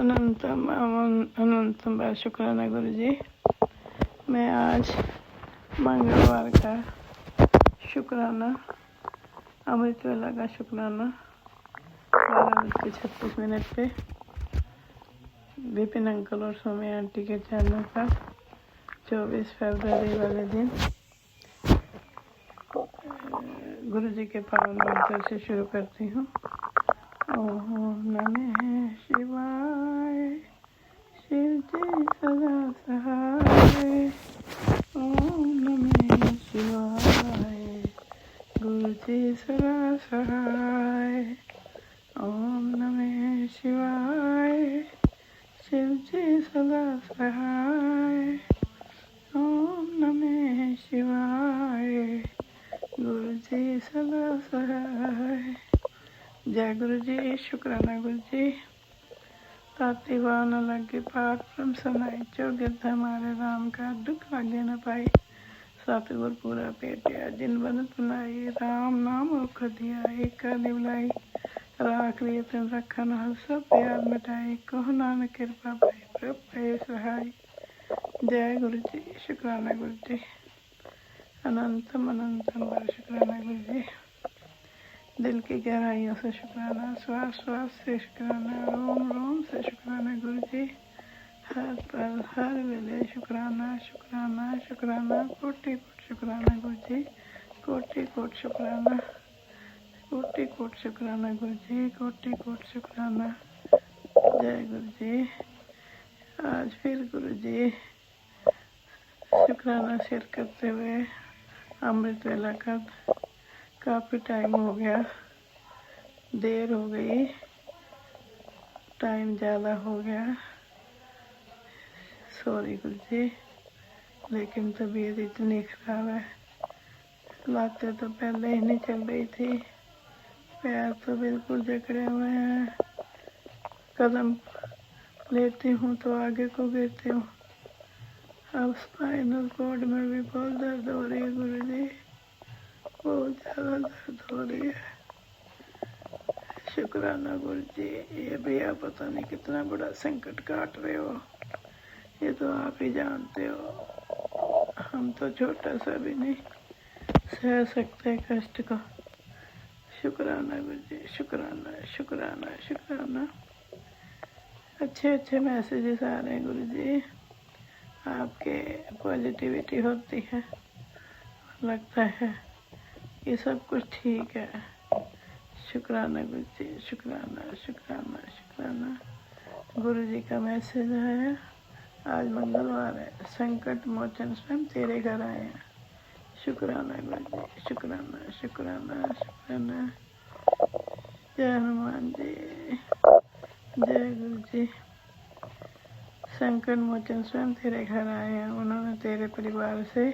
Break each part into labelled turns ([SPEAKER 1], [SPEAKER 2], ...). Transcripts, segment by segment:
[SPEAKER 1] अनंतम अनंतम बार शुक्राना गुरु जी। मैं आज मंगलवार का शुक्राना अमृत वेला का शुक्राना 12:36 पे विपिन अंकल और सोमी आंटी के चैनल पर 24 फरवरी वाले दिन गुरु जी के पावन मंत्र से शुरू करती हूँ। ओम नमः शिवाय, शिव जी सदा सहाय। ओम नमः शिवाय, गुरु जी सदा सहाय। ओम नमः शिवाय, शिव जी सदा सहाय। ओम नमः शिवाय, गुरु जी सदा सहाय। जय गुरु जी। शुक्राना गुरु जी। ताती वाह न लगे पार ब्रह्म सनाई, जो गिरध हमारे राम का दुख लगे न पाई। सतगुर पूरा पेटिया जिन बनत बनाई, राम नाम औख दिया एक दिवलाई। राख लिए तुम रखन हर सब प्यार मिटाई, कहो नानक कृपा पाई प्रभ पे सहाय। जय गुरु जी। शुक्राना गुरु जी। अनंतम अनंतम बार शुक्राना गुरु जी। दिल की गहराइयों से शुक्राना, श्वास श्वास से शुक्राना, रोम रोम से शुक्राना गुरु जी। हर पल हर वेले शुक्राना शुक्राना शुक्राना, कोटि कोटि शुक्राना गुरु जी। कोटि कोटि शुक्राना, कोटि कोटि शुक्राना गुरु जी। कोटि कोटि शुक्राना। जय गुरु जी। आज फिर गुरु जी शुक्राना शेयर करते हुए अमृत वेला का काफ़ी टाइम हो गया, देर हो गई, टाइम ज़्यादा हो गया। सॉरी गुरु जी, लेकिन तबीयत इतनी ख़राब है। लाते तो पहले ही नहीं चल रही थी, पैर तो बिल्कुल जकड़े हुए हैं। कदम लेती हूँ तो आगे को गिरती हूँ। अब स्पाइनल कॉर्ड में भी बहुत दर्द हो रही है गुरु जी, बहुत ज़्यादा दर्द हो रही है। शुक्राना गुरु जी। ये भी आप पता नहीं कितना बड़ा संकट काट रहे हो, ये तो आप ही जानते हो। हम तो छोटा सा भी नहीं सह सकते कष्ट को। शुक्राना गुरु जी। शुक्राना शुक्राना शुक्राना। अच्छे अच्छे मैसेजेस आ रहे हैं गुरु जी, आपके पॉजिटिविटी होती है, लगता है ये सब कुछ ठीक है। शुक्राना गुरु जी। शुक्राना शुक्राना शुक्राना। गुरु जी का मैसेज है, आज मंगलवार है, संकट मोचन स्वयं तेरे घर आए हैं। शुक्राना गुरु जी। शुक्राना शुक्राना शुक्राना। जय हनुमान जी। जय गुरु जी। संकट मोचन स्वयं तेरे घर आए हैं, उन्होंने तेरे परिवार से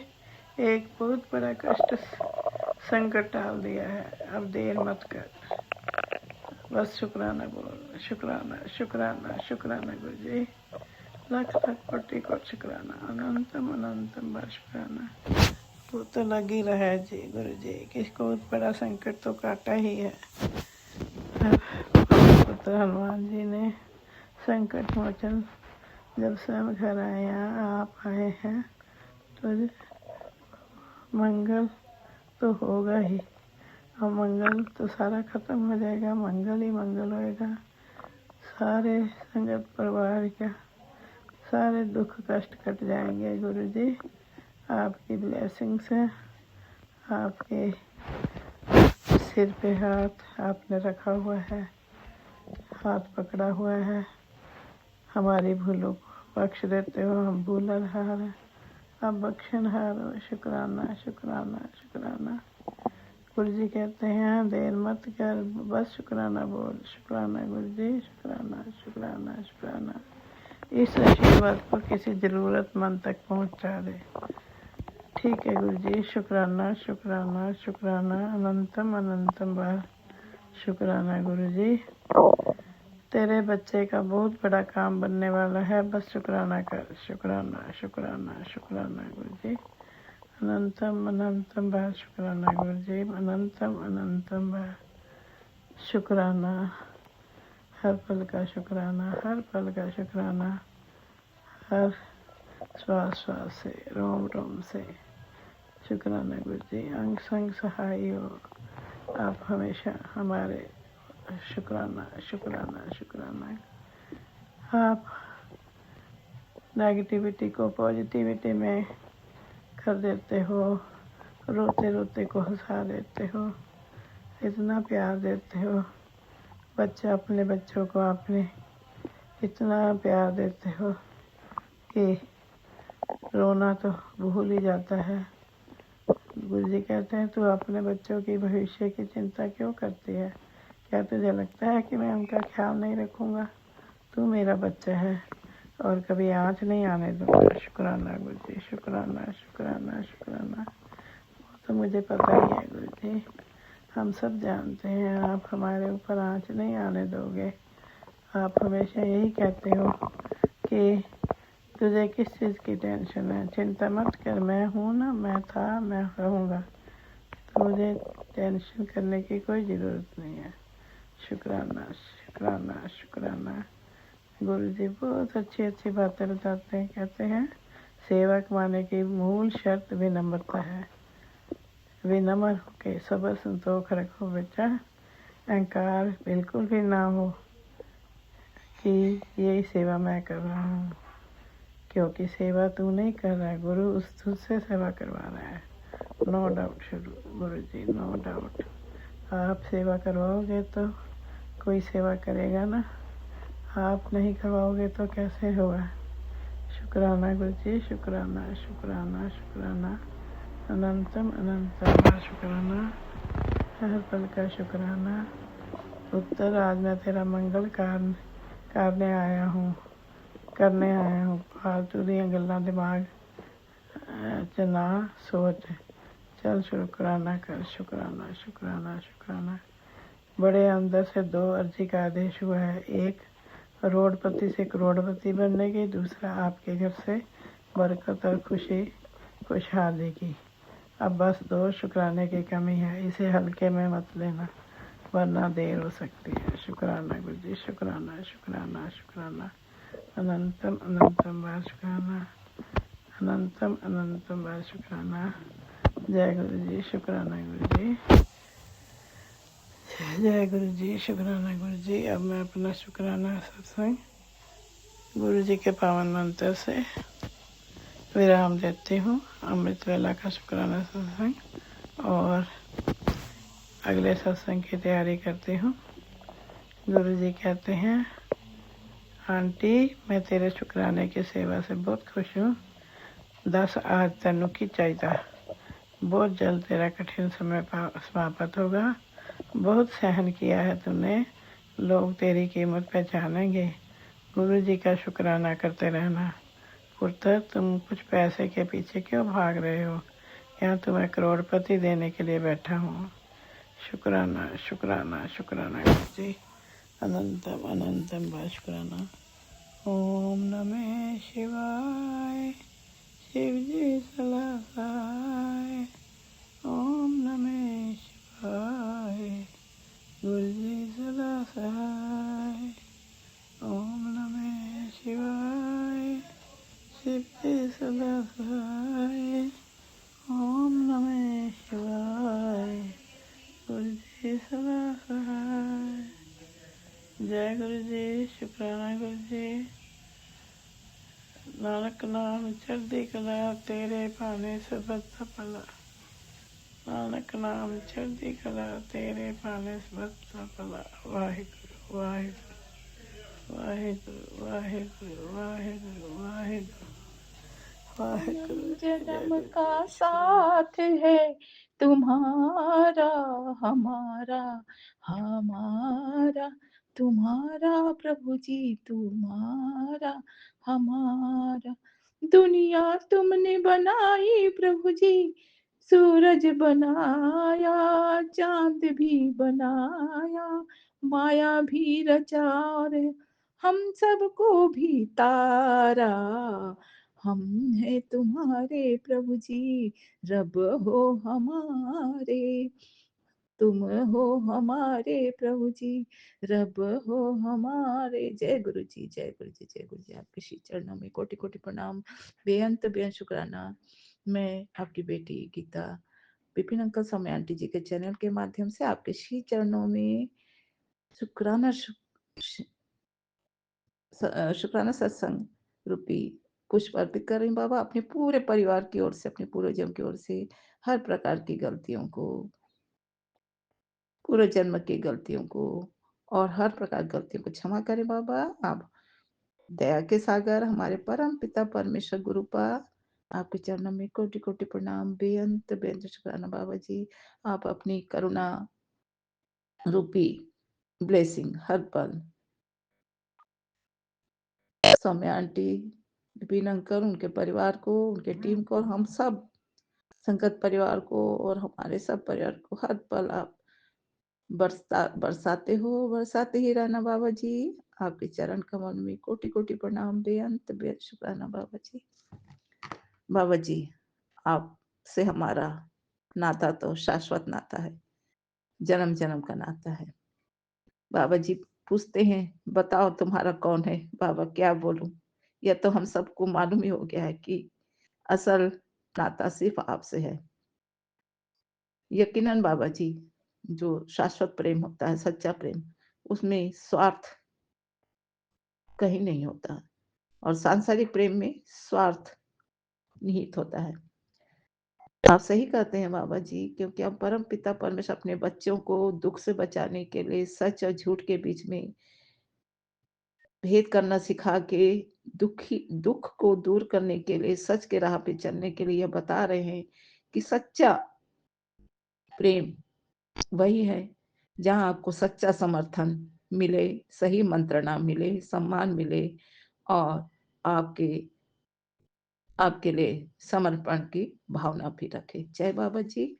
[SPEAKER 1] एक बहुत बड़ा कष्ट संकट टाल दिया है। अब देर मत कर, बस शुक्राना बोल। शुक्राना शुक्राना शुक्राना गुरु जी। लख लख कोटि कोटि शुक्राना, अनंतम अनंतम बार शुक्राना। वो तो लग ही रहा है जी गुरु जी, किसको बहुत बड़ा संकट तो काटा ही है। पुत्र हनुमान जी ने संकट मोचन जब स्वयं घर आए हैं, आप आए हैं, तो मंगल तो होगा ही, और मंगल तो सारा खत्म हो जाएगा, मंगल ही मंगल होएगा। सारे संगत परिवार का सारे दुख कष्ट कट जाएंगे गुरु जी। आपकी ब्लेसिंग से, आपके सिर पे हाथ आपने रखा हुआ है, हाथ पकड़ा हुआ है, हमारी भूलों को बख्श देते हो। हम भूलनहार हैं, आप बख्शनहार हो। शुक्राना शुक्राना शुक्राना। गुरु जी कहते हैं देर मत कर, बस शुक्राना बोल। शुक्राना गुरु जी। शुक्राना शुक्राना शुक्राना। इस आशीर्वाद को किसी ज़रूरतमंद तक पहुंचा दे। ठीक है गुरु जी। शुक्राना शुक्राना शुक्राना। अनंतम अनंतम बार शुक्राना गुरु जी। तेरे बच्चे का बहुत बड़ा काम बनने वाला है, बस शुक्राना कर। शुक्राना शुक्राना शुक्राना गुरु जी। अनंतम अनंतम बार शुक्राना गुरु जी। अनंतम अनंतम बार शुक्राना। हर पल का शुक्राना, हर पल का शुक्राना, हर श्वास श्वास से, रोम रोम से शुक्राना गुरु जी। अंग संग सहाय हो आप हमेशा हमारे। शुक्राना शुक्राना शुक्राना। आप नेगेटिविटी को पॉजिटिविटी में कर देते हो, रोते रोते को हंसा देते हो, इतना प्यार देते हो। बच्चा अपने बच्चों को आपने इतना प्यार देते हो कि रोना तो भूल ही जाता है। गुरु जी कहते हैं, तू अपने बच्चों की भविष्य की चिंता क्यों करती है? क्या तुझे लगता है कि मैं उनका ख्याल नहीं रखूँगा? तू मेरा बच्चा है और कभी आँच नहीं आने दूँगा। शुक्राना गुरु जी, शुक्राना शुक्राना शुक्राना। वो तो मुझे पता ही है गुरु जी, हम सब जानते हैं आप हमारे ऊपर आँच नहीं आने दोगे। आप हमेशा यही कहते हो कि तुझे किस चीज़ की टेंशन है, चिंता मत कर, मैं हूँ ना, मैं था, मैं रहूँगा, तो मुझे टेंशन करने की कोई ज़रूरत नहीं है। शुक्राना शुक्राना शुक्राना। गुरु जी बहुत अच्छी अच्छी बातें बताते हैं। कहते हैं सेवा कमाने की मूल शर्त विनम्रता है। विनम्र होके सबर संतोख रखो बेटा, अहंकार बिल्कुल भी ना हो कि यही सेवा मैं कर रहा हूँ, क्योंकि सेवा तू नहीं कर रहा है, गुरु उस तुझसे सेवा करवा रहा है। नो डाउट गुरु जी, नो डाउट। आप सेवा करवाओगे तो कोई सेवा करेगा ना, आप नहीं करवाओगे तो कैसे होगा। शुक्राना गुरु जी, शुक्राना शुक्राना शुक्राना, अनंतम अनंतम शुक्राना, हर पल का शुक्राना। उत्तर आज मैं तेरा मंगल करने आया हूँ फालतू दियाँ गल्लां दिमाग च ना सोच, चल शुक्राना कर। शुक्राना शुक्राना शुक्राना। बड़े अंदर से दो अर्जी का आदेश हुआ है, एक रोडपति से करोड़पति बनने की, दूसरा आपके घर से बरकत और खुशहाली की। अब बस दो शुक्राने की कमी है, इसे हल्के में मत लेना वरना देर हो सकती है। शुक्राना गुरु जी, शुक्राना शुक्राना शुक्राना, अनंतम अनंतम बार शुक्राना, अनंतम अनंतम बार शुक्राना। जय गुरु जी, शुक्राना गुरु जी, जय गुरु जी, शुक्राना गुरु जी। अब मैं अपना शुक्राना सत्संग गुरु जी के पावन मंत्र से विराम देती हूँ। अमृत वेला का शुक्राना सत्संग और अगले सत्संग की तैयारी करती हूँ। गुरु जी कहते हैं, आंटी मैं तेरे शुक्राने की सेवा से बहुत खुश हूँ। 10 आज तेनू की चाहिए, बहुत जल्द तेरा कठिन समय समाप्त होगा। बहुत सहन किया है तूने, लोग तेरी कीमत पहचानेंगे। गुरु जी का शुक्राना करते रहना। पुत्र तुम कुछ पैसे के पीछे क्यों भाग रहे हो? यहाँ तुम्हें करोड़पति देने के लिए बैठा हूँ। शुक्राना शुक्राना शुक्राना गुरु जी, अनंतम अनंतम बार शुक्राना। ओम नमः शिवाय, शिव जी सलाह। ओम नमः शिवाय, गुरु जी सलाह। ओम नमः शिवाय, शिव जी सलाह। ओम नमः शिवाय, गुरु जी सलाह। जय गुरु जी, शुक्राना गुरु जी। नानक नाम चढ़दी कला, तेरे भाने सबद सफला। नानक नाम चढ़दी कला, तेरे भाने सबद सफला। वाहिगुरु वाहिगुरु वाहिगुरु वाहिगुरु वाहिगुरु वाहिगुरु वाहिगुरु।
[SPEAKER 2] जन्म का साथ है तुम्हारा हमारा, हमारा तुम्हारा प्रभु जी, तुम्हारा हमारा। दुनिया तुमने बनाई प्रभु जी, सूरज बनाया, चांद भी बनाया, माया भी रचा और हम सबको भी तारा। हम हैं तुम्हारे प्रभु जी, रब हो हमारे। तुम हो हमारे प्रभु जी, रब हो हमारे। जय गुरु जी, जय गुरु जी, जय गुरु जी। आपके श्री चरणों में कोटि कोटि प्रणाम, बेअंत शुक्राना। मैं आपकी बेटी गीता विपिन अंकल समय आंटी जी के चैनल के माध्यम से आपके श्री चरणों में शुक्राना शुक्राना सत्संग रूपी पुष्प अर्पित कर रही हूँ बाबा, अपने पूरे परिवार की ओर से, अपने पूर्वजों की ओर से। हर प्रकार की गलतियों को, पूर्व जन्म की गलतियों को और हर प्रकार की गलतियों को क्षमा करें बाबा। आप दया के सागर हमारे परम पिता परमेश्वर गुरु पर, आपके चरणों में कोटि कोटि प्रणाम, बेअंत बेअंत शुक्राना बाबा जी। आप अपनी करुणा रूपी ब्लेसिंग हर पल सौम्या आंटी, विपिन अंकल, उनके परिवार को, उनके टीम को और हम सब संगत परिवार को और हमारे सब परिवार को हर पल आप बरसाते ही रहना बाबा जी। आपके चरण कमल में कोटि कोटि प्रणाम, बेअंत बेअंत शुक्राना बाबा जी। बाबा जी, आपसे हमारा नाता तो शाश्वत नाता है, जन्म जन्म का नाता है। बाबा जी पूछते हैं, बताओ तुम्हारा कौन है? बाबा क्या बोलूं, यह तो हम सबको मालूम ही हो गया है कि असल नाता सिर्फ आपसे है। यकीनन बाबा जी, जो शाश्वत प्रेम होता है, सच्चा प्रेम, उसमें स्वार्थ कहीं नहीं होता और सांसारिक प्रेम में स्वार्थ निहित होता है। आप सही कहते हैं बाबा जी, क्योंकि हम परम पिता परमेश्वर अपने बच्चों को दुख से बचाने के लिए सच और झूठ के बीच में भेद करना सिखा के दुख को दूर करने के लिए, सच के राह पे चलने के लिए बता रहे हैं कि सच्चा प्रेम वही है जहां आपको सच्चा समर्थन मिले, सही मंत्रणा मिले, सम्मान मिले और आपके आपके लिए समर्पण की भावना भी रखे। जय बाबा जी,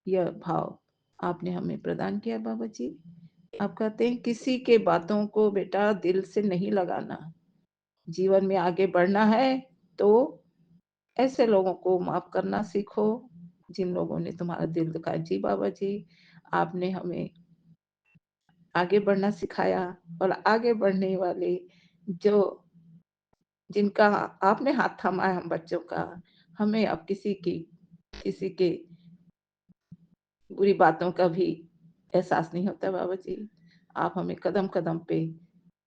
[SPEAKER 2] यह भाव आपने हमें प्रदान किया बाबा जी। आप कहते हैं किसी के बातों को बेटा दिल से नहीं लगाना, जीवन में आगे बढ़ना है तो ऐसे लोगों को माफ करना सीखो जिन लोगों ने तुम्हारा दिल दुखाया। जी बाबा जी, आपने हमें आगे बढ़ना सिखाया और आगे बढ़ने वाले जो जिनका आपने हाथ थामा है हम बच्चों का, हमें अब किसी के बुरी बातों का भी एहसास नहीं होता बाबा जी। आप हमें कदम कदम पे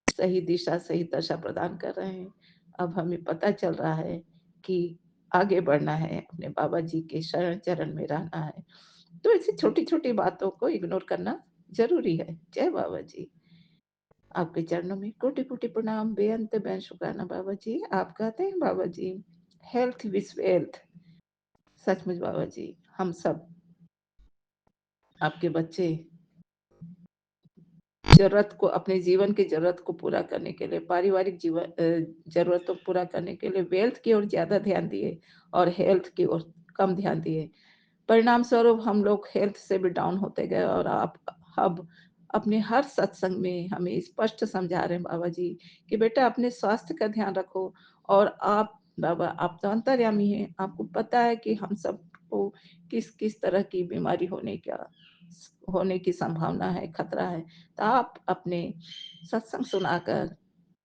[SPEAKER 2] सही दिशा, सही दशा प्रदान कर रहे हैं। अब हमें पता चल रहा है कि आगे बढ़ना है, अपने बाबा जी के शरण चरण में रहना है, तो ऐसी छोटी छोटी बातों को इग्नोर करना जरूरी है। जय बाबा जी, आपके चरणों में कोटि कोटि प्रणाम, बेअंत बेअंत शुक्राना बाबा जी। आप कहते हैं बाबा जी, हेल्थ विज वेल्थ। सचमुच बाबा जी, हम सब आपके बच्चे जरूरत को, अपने जीवन की जरूरत को पूरा करने के लिए, पारिवारिक जीवन जरूरतों को पूरा करने के लिए वेल्थ की ओर ज्यादा ध्यान दिए और हेल्थ की ओर कम ध्यान दिए। परिणाम स्वरूप हम लोग हेल्थ से भी डाउन होते गए और आप अब अपने हर सत्संग में हमें स्पष्ट समझा रहे हैं बाबा जी कि बेटा अपने स्वास्थ्य का ध्यान रखो। और आप बाबा, आप तो अंतर्यामी हैं, आपको पता है कि हम सबको किस किस तरह की बीमारी होने की संभावना है, खतरा है। तो आप अपने सत्संग सुनाकर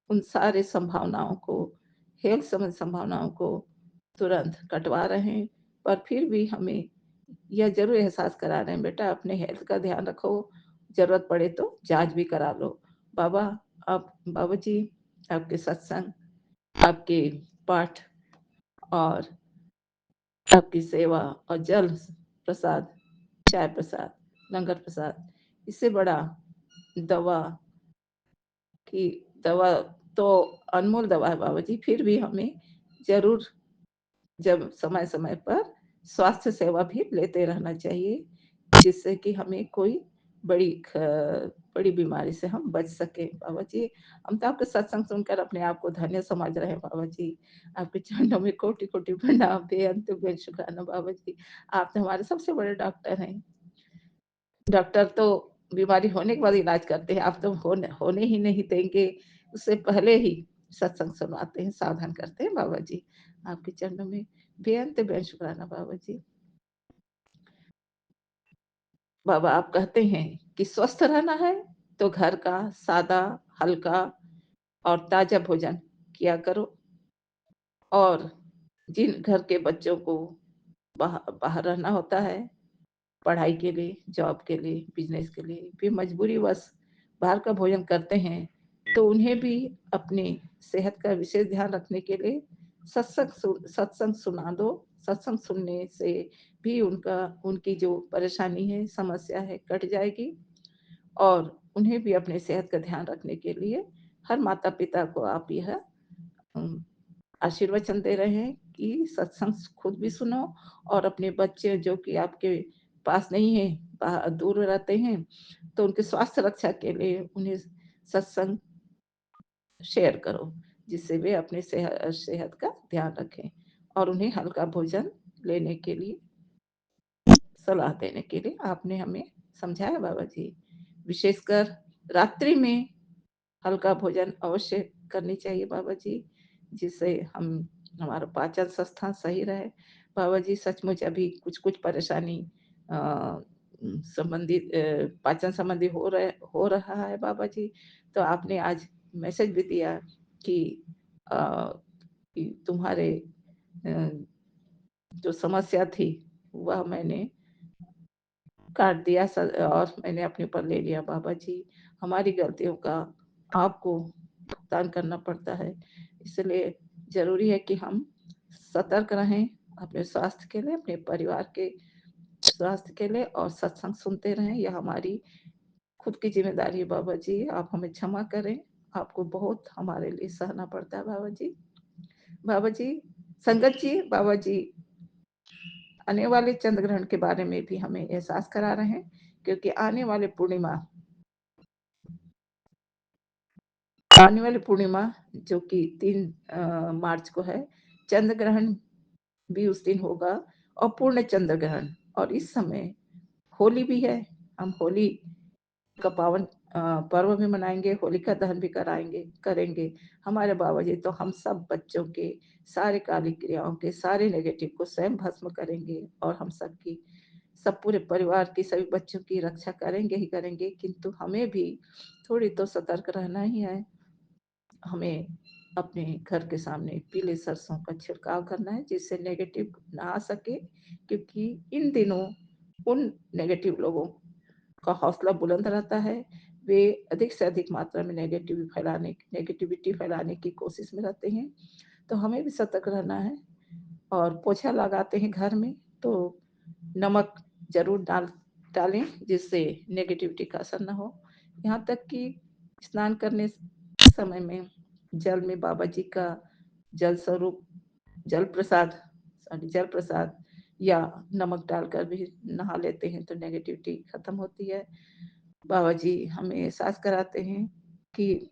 [SPEAKER 2] उन सारे संभावनाओं को, हेल्थ संबंधी संभावनाओं को तुरंत कटवा रहे हैं। पर फिर भी हमें यह जरूर एहसास करा रहे हैं, बेटा अपने हेल्थ का ध्यान रखो, जरूरत पड़े तो जांच भी करा लो। बाबा, आप बाबा जी, आपके सत्संग, आपके पाठ और आपकी सेवा और जल प्रसाद, चाय प्रसाद, लंगर प्रसाद, इससे बड़ा दवा की दवा तो अनमोल दवा है बाबा जी। फिर भी हमें जरूर जब समय समय पर स्वास्थ्य सेवा भी लेते रहना चाहिए, जिससे कि हमें कोई बड़ी बीमारी से हम बच सके बाबा जी। हम तो आपके सत्संग सुनकर अपने आप को धन्य समझ रहे हैं बाबा जी। आपके चरणों में कोटि कोटि प्रणाम, बेअंत बेअंत शुक्राना बाबा जी। आप तो हमारे सबसे बड़े डॉक्टर हैं। डॉक्टर तो बीमारी होने के बाद इलाज करते हैं, आप तो होने ही नहीं देंगे, उससे पहले ही सत्संग सुनवाते हैं, सावधान करते हैं बाबा जी। आपके चरणों में बेअंत बेअंत शुक्राना बाबा जी। बाबा आप कहते हैं कि स्वस्थ रहना है तो घर का सादा, हल्का और ताजा भोजन किया करो, और जिन घर के बच्चों को बाहर रहना होता है पढ़ाई के लिए, जॉब के लिए, बिजनेस के लिए, वे मजबूरीवश बाहर का भोजन करते हैं, तो उन्हें भी अपनी सेहत का विशेष ध्यान रखने के लिए सत्संग सुना दो। सत्संग सुनने से भी उनकी जो परेशानी है, समस्या है, कट जाएगी, और उन्हें भी अपने सेहत का ध्यान रखने के लिए हर माता पिता को आप यह आशीर्वचन दे रहे हैं कि सत्संग खुद भी सुनो, और अपने बच्चे जो कि आपके पास नहीं है, दूर रहते हैं, तो उनके स्वास्थ्य रक्षा के लिए उन्हें सत्संग शेयर करो, जिससे वे अपने सेहत का ध्यान रखें, और उन्हें हल्का भोजन लेने के लिए सलाह देने के लिए आपने हमें समझाया बाबा जी। विशेषकर रात्रि में हल्का भोजन अवश्य करनी चाहिए बाबा जी, जिससे हमारा पाचन संस्थान सही रहे। बाबा जी सचमुच अभी कुछ परेशानी संबंधित पाचन संबंधी हो रहा है बाबा जी। तो आपने आज मैसेज भी दिया कि तुम्हारे जो समस्या थी वह मैंने काट दिया, और मैंने अपने ऊपर ले लिया बाबा जी। हमारी गलतियों का आपको भुगतान करना पड़ता है, इसलिए जरूरी है कि हम सतर्क रहें अपने स्वास्थ्य के लिए, अपने परिवार के स्वास्थ्य के लिए, और सत्संग सुनते रहें। यह हमारी खुद की जिम्मेदारी है बाबा जी, आप हमें क्षमा करें। आपको बहुत हमारे लिए सहना पड़ता है बाबा जी। बाबा जी, संगत जी, बाबा जी आने वाले चंद्र ग्रहण के बारे में भी हमें एहसास करा रहे हैं, क्योंकि आने वाले पूर्णिमा जो कि 3 मार्च को है, चंद्र ग्रहण भी उस दिन होगा, और पूर्ण चंद्र ग्रहण, और इस समय होली भी है। हम होली का पावन पर्व भी मनाएंगे, होलिका दहन भी करेंगे हमारे बाबा जी। तो हम सब बच्चों के सारे काली क्रियाओं के सारे नेगेटिव को स्वयं भस्म करेंगे, और हम सब पूरे परिवार की सभी बच्चों की रक्षा करेंगे ही करेंगे, किंतु हमें भी थोड़ी तो सतर्क रहना ही है। हमें अपने घर के सामने पीले सरसों का छिड़काव करना है, जिससे नेगेटिव ना आ सके, क्योंकि इन दिनों उन नेगेटिव लोगों का हौसला बुलंद रहता है। वे अधिक से अधिक मात्रा में नेगेटिविटी फैलाने की कोशिश में रहते हैं। तो हमें भी सतर्क रहना है, और पोछा लगाते हैं घर में तो नमक जरूर डालें, जिससे नेगेटिविटी का असर ना हो। यहाँ तक कि स्नान करने समय में जल में बाबा जी का जल स्वरूप जल प्रसाद या नमक डालकर भी नहा लेते हैं, तो नेगेटिविटी खत्म होती है। बाबा जी हमें एहसास कराते हैं कि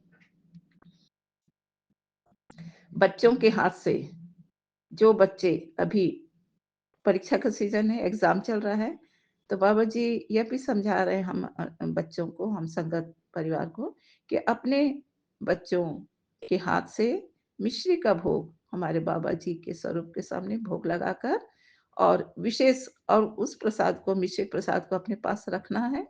[SPEAKER 2] बच्चों के हाथ से, जो बच्चे अभी परीक्षा का सीजन है, एग्जाम चल रहा है, तो बाबा जी यह भी समझा रहे हैं हम बच्चों को, हम संगत परिवार को, कि अपने बच्चों के हाथ से मिश्री का भोग हमारे बाबा जी के स्वरूप के सामने भोग लगाकर, और उस प्रसाद को, मिश्री प्रसाद को अपने पास रखना है,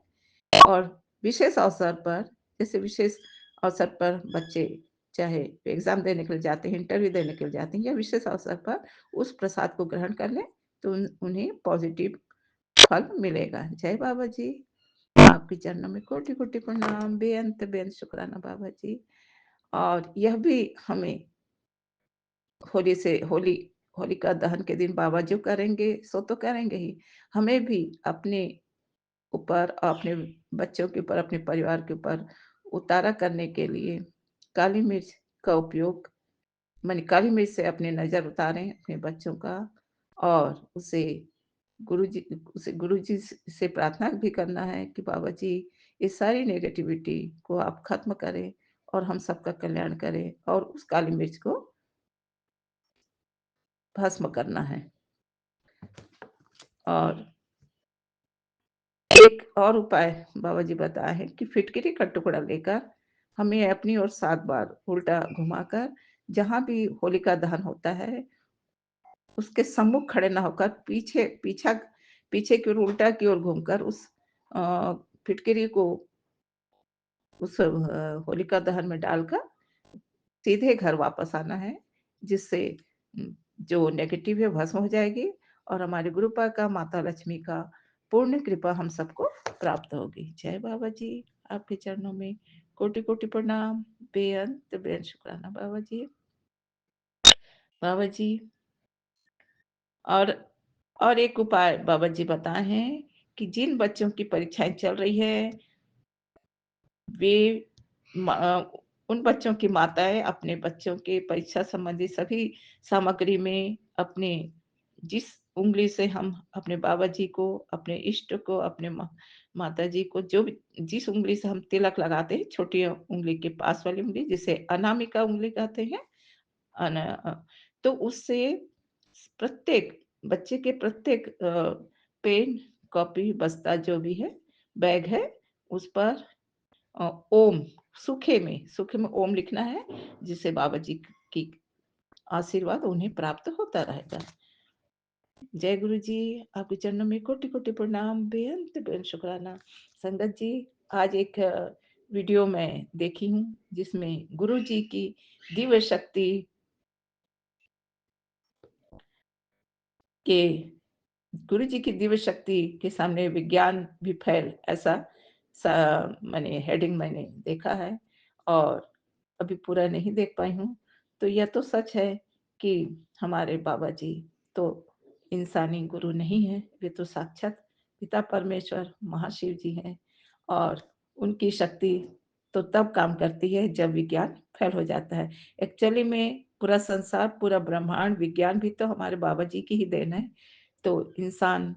[SPEAKER 2] और विशेष अवसर पर, जैसे विशेष अवसर पर बच्चे चाहे एग्जाम देने के लिए जाते हैं, इंटरव्यू देने के लिए जाते हैं, या विशेष अवसर पर उस प्रसाद को ग्रहण कर लें, तो उन्हें पॉजिटिव फल मिलेगा। जय बाबा जी। आपके चरणों में कोटि कोटि प्रणाम, बेअंत शुक्राना बाबा जी। और यह भी हमें होलिका दहन के दिन बाबा जो करेंगे सो तो करेंगे ही, हमें भी अपने ऊपर, अपने बच्चों के ऊपर, अपने परिवार के ऊपर उतारा करने के लिए काली मिर्च का उपयोग, माने काली मिर्च से अपने नजर उतारें अपने बच्चों का, और गुरुजी से प्रार्थना भी करना है कि बाबा जी इस सारी नेगेटिविटी को आप खत्म करें, और हम सबका कल्याण करें, और उस काली मिर्च को भस्म करना है। और एक और उपाय बाबा जी बताए हैं कि फिटकिरी का टुकड़ा लेकर हमें अपनी ओर 7 बार उल्टा घुमाकर, जहां भी होलिका दहन होता है उसके सम्मुख खड़े ना होकर, पीछे की ओर, उल्टा की ओर घूमकर उस फिटकरी को उस होलिका दहन में डालकर सीधे घर वापस आना है, जिससे जो नेगेटिव है भस्म हो जाएगी और हमारे गुरुपा का, माता लक्ष्मी का पूर्ण कृपा हम सबको प्राप्त होगी। जय बाबा जी, आपके चरणों में कोटि-कोटि प्रणाम, बेअंत बेअंत शुक्राना बाबा जी। बाबा जी और एक उपाय बाबा जी बताए हैं कि जिन बच्चों की परीक्षाएँ चल रही है, वे उन बच्चों की माताएँ अपने बच्चों के परीक्षा संबंधी सभी सामग्री में अपने जिस उँगली से हम अपने बाबा जी को, अपने इष्ट को, अपने माताजी को जो भी जिस उँगली से हम तिलक लगाते हैं, छोटी उँगली के पास वाली उँगली जिसे अनामिका उँगली कहते हैं, तो उससे प्रत्येक बच्चे के प्रत्येक पेन, कॉपी, बस्ता जो भी है, बैग है, उस पर ओम सूखे में ओम लिखना है, जिससे बाबा जी की आशीर्वाद उन्हें प्राप्त होता रहेगा। जय गुरु जी, आपके चरणों में कोटि-कोटि प्रणाम, बेअंत बेअंत शुक्राना। संगत जी, आज एक वीडियो मैं देखी हूँ, जिसमें गुरु जी की दिव्य शक्ति के गुरु जी की दिव्य शक्ति के सामने विज्ञान भी फैल, ऐसा मैंने हेडिंग मैंने देखा है और अभी पूरा नहीं देख पाई हूँ। तो यह तो सच है कि हमारे बाबा जी तो इंसानी गुरु नहीं है, वे तो साक्षात पिता परमेश्वर महाशिव जी हैं और उनकी शक्ति तो तब काम करती है जब विज्ञान फेल हो जाता है। एक्चुअली में पूरा संसार, पूरा ब्रह्मांड, विज्ञान भी तो हमारे बाबा जी की ही देन है। तो इंसान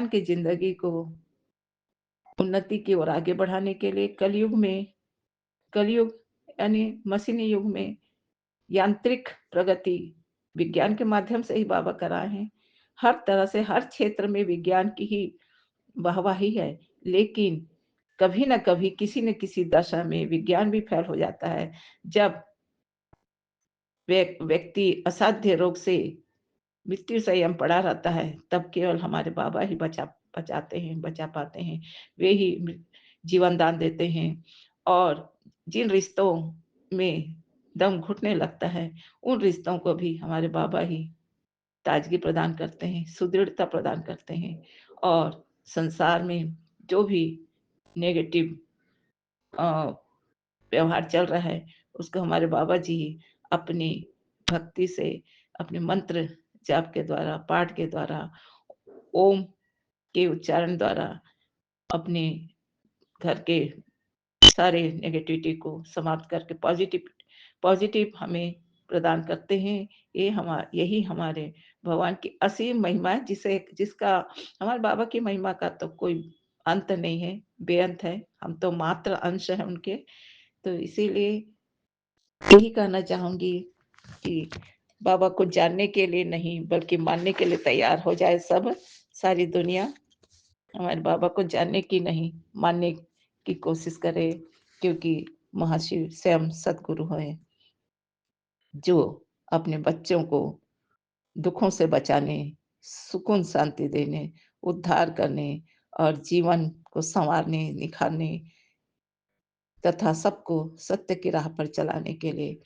[SPEAKER 2] की ज़िंदगी को उन्नति की ओर आगे बढ़ाने के लिए कलयुग यानी मशीनी युग में यांत्रिक प्रगति विज्ञान के माध्यम से ही बाबा कराए हैं। हर तरह से हर क्षेत्र में विज्ञान की ही वाहवाही है, लेकिन कभी न कभी किसी न किसी दशा में विज्ञान भी फेल हो जाता है। जब व्यक्ति असाध्य रोग से मृत्यु संयम पड़ा रहता है, तब केवल हमारे बाबा ही बचाते हैं, बचा पाते हैं। वे ही जीवन दान देते हैं और जिन रिश्तों में दम घुटने लगता है, उन रिश्तों को भी हमारे बाबा ही ताजगी प्रदान करते हैं, सुदृढ़ता प्रदान करते हैं और संसार में जो भी नेगेटिव व्यवहार चल रहा है, उसको हमारे बाबा जी अपनी भक्ति से, अपने मंत्र जाप के द्वारा, पाठ के द्वारा, ओम के उच्चारण द्वारा अपने घर के सारे नेगेटिविटी को समाप्त करके पॉजिटिव हमें प्रदान करते हैं। यही हमारे भगवान की असीम महिमा है, जिसका हमारे बाबा की महिमा का तो कोई अंत नहीं है, बेअंत है। हम तो मात्र अंश हैं उनके। तो इसीलिए यही कहना चाहूँगी कि बाबा को जानने के लिए नहीं, बल्कि मानने के लिए तैयार हो जाए सब, सारी दुनिया। हमारे बाबा को जानने की नहीं, मानने की कोशिश करे, क्योंकि महाशिव स्वयं सद्गुरु हैं, जो अपने बच्चों को दुखों से बचाने, सुकून शांति देने, उद्धार करने और जीवन को सँवारने, निखारने तथा सबको सत्य की राह पर चलाने के लिए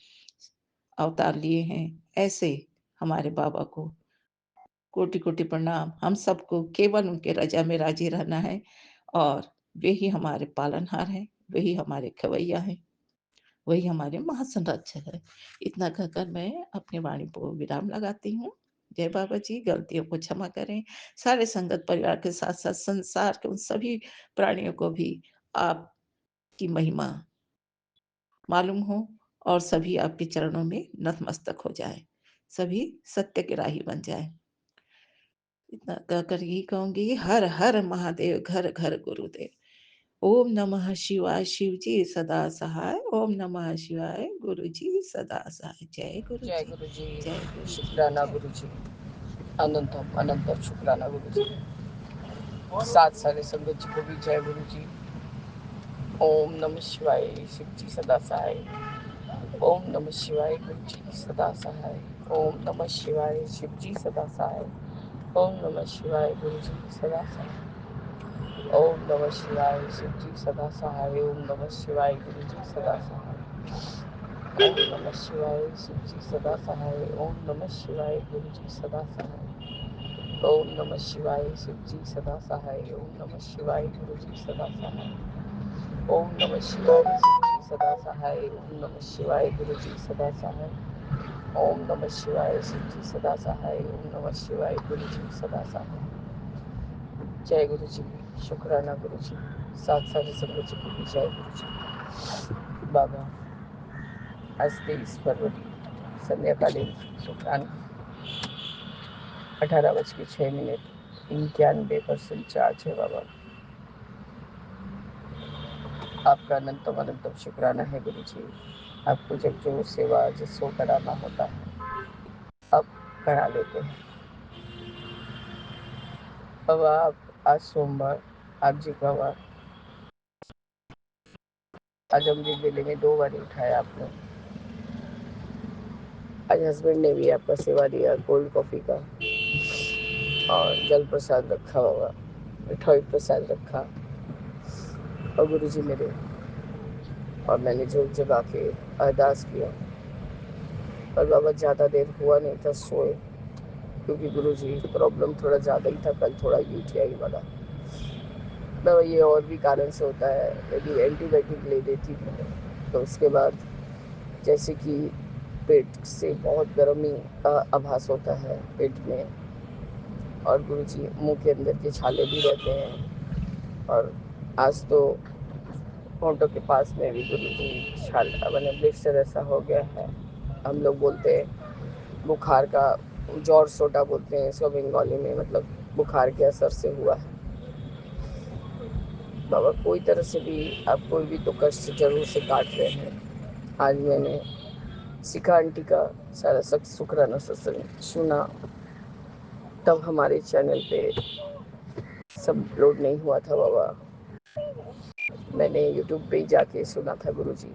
[SPEAKER 2] अवतार लिए हैं। ऐसे हमारे बाबा को कोटि-कोटि प्रणाम। हम सबको केवल उनके रज़ा में राज़ी रहना है और वे ही हमारे पालनहार हैं, वही हमारे खवैया हैं, वही हमारे महासंरक्षक हैं। इतना कहकर मैं अपनी वाणी को विराम लगाती हूँ। जय बाबा जी, गलतियों को क्षमा करें। सारे संगत परिवार के साथ-साथ संसार के उन सभी प्राणियों को भी आपकी महिमा मालूम हो और सभी आपके चरणों में नतमस्तक हो जाएँ। सभी सत्य के राही बन जाएँ। इतना कहकर यही कहूँगी, हर हर महादेव, घर घर गुरुदेव। ओम नमः शिवाय, शिव जी सदा सहाय। ओम नमः शिवाय, गुरु जी सदा सहाय। जय गुरु
[SPEAKER 3] जय
[SPEAKER 2] जी,
[SPEAKER 3] गुरु जी,
[SPEAKER 2] जय गुरु जी,
[SPEAKER 3] शुक्राना
[SPEAKER 2] जय
[SPEAKER 3] गुरु जी, अनंतम अनंत शुक्राना गुरु जी। 7 साले संगत जी को भी जय गुरु जी। ओम नमः शिवाय, शिव जी सदा सहाय। ओम नमः शिवाय, गुरु जी सदा सहाय। ओम नमः शिवाय, शिव जी सदा सहाय। ओम नमः शिवाय, गुरु जी सदा सहाय। ओम नमः शिवाय शिव जी सदा सहाय। ओम नमः शिवाय गुरु जी सदा सहाय। ओम नमः शिवाय शिव जी सदा सहाय। ओम नमः शिवाय गुरु जी सदा सहाय। ओम नमः शिवाय शिव जी सदा सहाय। ओम नमः शिवाय गुरु जी सदा सहाय। ओम नमः शिवाय शिव जी सदा सहाय। ओम नमः शिवाय गुरु जी सदा सहाय। ओम नमः शिवाय शिव जी सदा सहाय। ओम नमः शिवाय गुरु जी सदा सहाय। जय गुरु जी। शुक्राना गुरु जी। साथ सारे संगत जी को भी जय गुरु जी। बाबा आज 23 फरवरी संध्याकालीन शुक्राना 18:06 91% चार्ज है बाबा। आपका अनंतम अनंतम शुक्राना है गुरु जी। आपको जब जो सेवा जिसको कराना होता है अब करा लेते हैं बाबा। आप आज सोमवार, आप जी का वार, आज अमृत वेले में 2 बार उठाया आपने। आज हस्बैंड ने भी आपका सेवा दिया, कोल्ड कॉफी का और जल प्रसाद रखा बाबा, मिठाई प्रसाद रखा। और गुरु जी मेरे और मैंने झोल जगा के अरदास किया। और बाबा ज़्यादा देर हुआ नहीं था सोए, क्योंकि गुरु जी प्रॉब्लम थोड़ा ज़्यादा ही था कल, थोड़ा यूटीआई वाला। बाबा ये और भी कारण से होता है, यदि एंटीबायोटिक ले लेती हूँ तो उसके बाद जैसे कि पेट से बहुत गर्मी का आभास होता है पेट में, और गुरुजी मुंह के अंदर के छाले भी रहते हैं। और आज तो होंठों के पास में भी गुरुजी छाला मैंने ब्लिस्टर ऐसा हो गया है। हम लोग बोलते हैं बुखार का, जौर सोटा बोलते हैं इसको बंगाली में, मतलब बुखार के असर से हुआ है। बाबा कोई तरह से भी आप कोई भी तो कष्ट जरूर से काट रहे हैं। आज मैंने शिखा आंटी का सारा शुक्राना सत्संग सुना, तब हमारे चैनल पे सब लोड नहीं हुआ था बाबा। मैंने यूट्यूब पे ही जाके सुना था गुरुजी।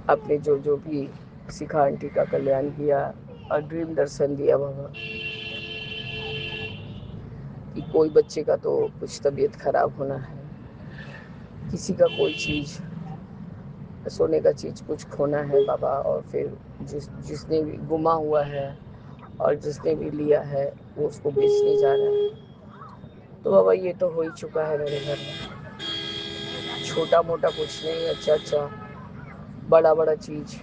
[SPEAKER 3] आपने जो जो भी शिखा आंटी का कल्याण किया और ड्रीम दर्शन दिया बाबा, कि कोई बच्चे का तो कुछ तबीयत खराब होना है, किसी का कोई चीज़ सोने का चीज़ कुछ खोना है बाबा, और फिर जिसने भी गुमा हुआ है और जिसने भी लिया है वो उसको बेचने जा रहा है। तो बाबा ये तो हो ही चुका है मेरे घर में। छोटा मोटा कुछ नहीं, अच्छा अच्छा बड़ा बड़ा चीज़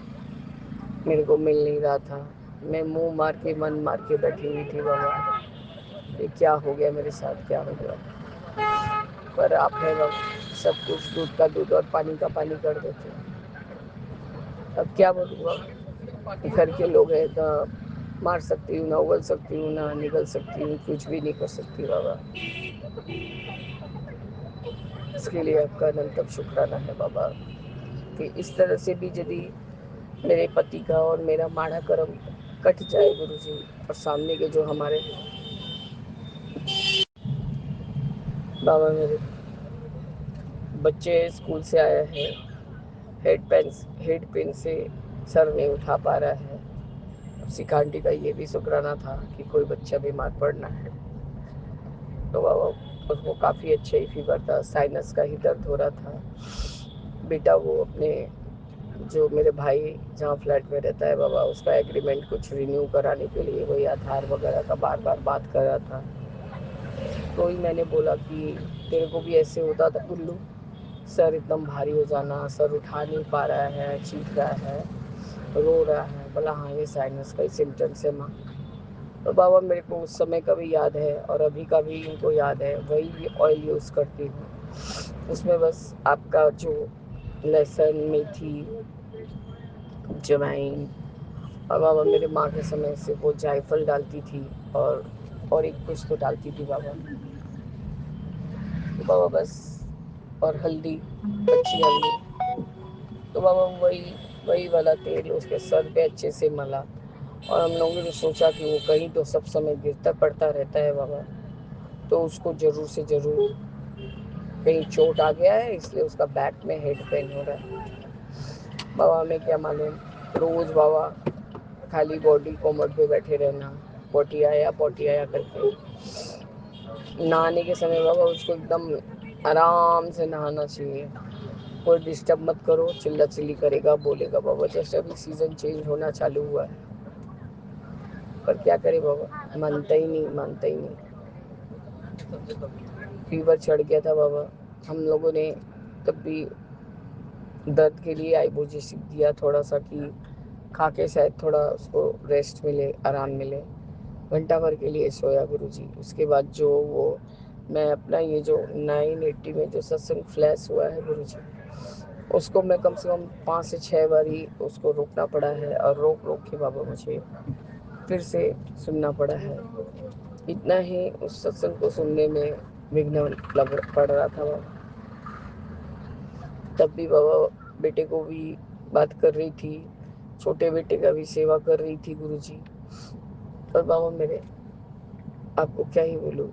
[SPEAKER 3] मेरे को मिल नहीं रहा था। मैं मुंह मार के मन मार के बैठी हुई थी बाबा, ये क्या हो गया मेरे साथ, क्या हो गया। पर आप है बाबा, सब कुछ दूध का दूध और पानी का पानी कर देते हैं। अब क्या बोलूँ बाबा, घर के लोग हैं ना, मार सकती हूँ ना उगल सकती हूँ ना निगल सकती हूँ, कुछ भी नहीं कर सकती बाबा। इसके लिए आपका अनंतम शुक्राना है बाबा, कि इस तरह से भी यदि मेरे पति का और मेरा माड़ा कर्म कट जाए गुरुजी, और सामने के जो हमारे बाबा मेरे बच्चे स्कूल से आया है, हेड पेन से सर नहीं उठा पा रहा है। अब शिखा आंटी का ये भी शुक्राना था कि कोई बच्चा बीमार पड़ना है, तो बाबा उसको काफ़ी अच्छा ही फीवर था, साइनस का ही दर्द हो रहा था। बेटा वो अपने जो मेरे भाई जहाँ फ्लैट में रहता है बाबा, उसका एग्रीमेंट कुछ रिन्यू कराने के लिए वही आधार वगैरह का बार बार बात कर रहा था। तो ही मैंने बोला कि तेरे को भी ऐसे होता था गुल्लू, सर एकदम भारी हो जाना, सर उठा नहीं पा रहा है, चीख रहा है, रो रहा है। बोला हाँ ये साइनस का ही सिम्टम्स है माँ। तो बाबा मेरे को उस समय का भी याद है और अभी का भी इनको याद है, वही ऑयल यूज़ करती हूँ। उसमें बस आपका जो लहसुन मेथी जवाइन, और बाबा मेरे माँ के समय से वो जायफल डालती थी, और एक कुछ तो डालती थी बाबा। तो बाबा बस, और हल्दी, कच्ची हल्दी। तो बाबा वही वही वाला तेल उसके सर पे अच्छे से मला, और हम लोगों ने सोचा कि वो कहीं तो सब समय गिरता पड़ता रहता है बाबा, तो उसको ज़रूर से ज़रूर कहीं चोट आ गया है, इसलिए उसका बैक में हेड पेन हो रहा है। बाबा हमें क्या मालूम, रोज़ बाबा खाली बॉडी कोमर पे बैठे रहना, पोटी आया करके। नहाने के समय बाबा उसको एकदम आराम से नहाना चाहिए, कोई डिस्टर्ब मत करो, चिल्ला चिल्ली करेगा, बोलेगा बाबा। जैसे अभी सीज़न चेंज होना चालू हुआ है, पर क्या करे बाबा, मानता ही नहीं, मानता ही नहीं। फीवर चढ़ गया था बाबा, हम लोगों ने तब भी दर्द के लिए आइबुप्रोफेन दिया थोड़ा सा, कि खा के शायद थोड़ा उसको रेस्ट मिले, आराम मिले। घंटा भर के लिए सोया गुरुजी। उसके बाद जो वो मैं अपना ये जो 980 में जो सत्संग फ्लैश हुआ है गुरुजी, उसको मैं कम से कम 5 से 6 बार ही उसको रोकना पड़ा है, और रोक रोक के बाबा मुझे फिर से सुनना पड़ा है। इतना ही उस सत्संग को सुनने में विघ्न पड़ रहा था बाबा। तब भी बाबा बेटे को भी बात कर रही थी, छोटे बेटे का भी सेवा कर रही थी गुरुजी। और बाबा मेरे, आपको क्या ही बोलूँ,